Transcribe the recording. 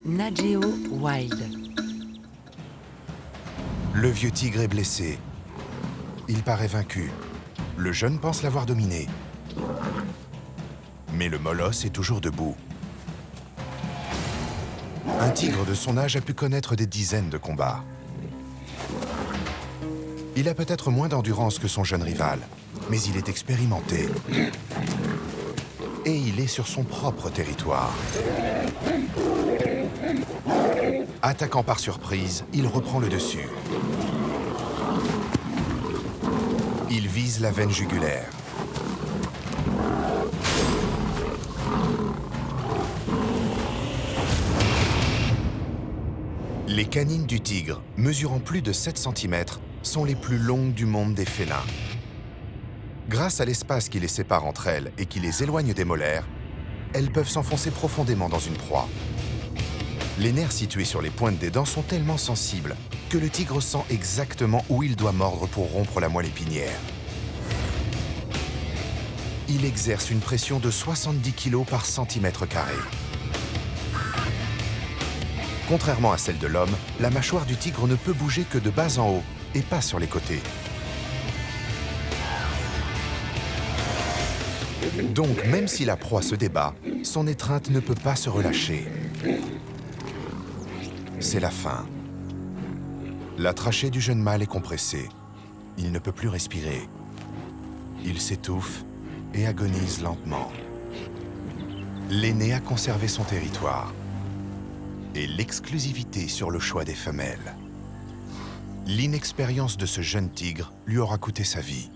Nat Geo Wild. Le vieux tigre est blessé. Il paraît vaincu. Le jeune pense l'avoir dominé. Mais le molosse est toujours debout. Un tigre de son âge a pu connaître des dizaines de combats. Il a peut-être moins d'endurance que son jeune rival, mais il est expérimenté. Et il est sur son propre territoire. Attaquant par surprise, il reprend le dessus. Il vise la veine jugulaire. Les canines du tigre, mesurant plus de 7 cm, sont les plus longues du monde des félins. Grâce à l'espace qui les sépare entre elles et qui les éloigne des molaires, elles peuvent s'enfoncer profondément dans une proie. Les nerfs situés sur les pointes des dents sont tellement sensibles que le tigre sent exactement où il doit mordre pour rompre la moelle épinière. Il exerce une pression de 70 kg par centimètre carré. Contrairement à celle de l'homme, la mâchoire du tigre ne peut bouger que de bas en haut et pas sur les côtés. Donc, même si la proie se débat, son étreinte ne peut pas se relâcher. C'est la fin. La trachée du jeune mâle est compressée. Il ne peut plus respirer. Il s'étouffe et agonise lentement. L'aîné a conservé son territoire et l'exclusivité sur le choix des femelles. L'inexpérience de ce jeune tigre lui aura coûté sa vie.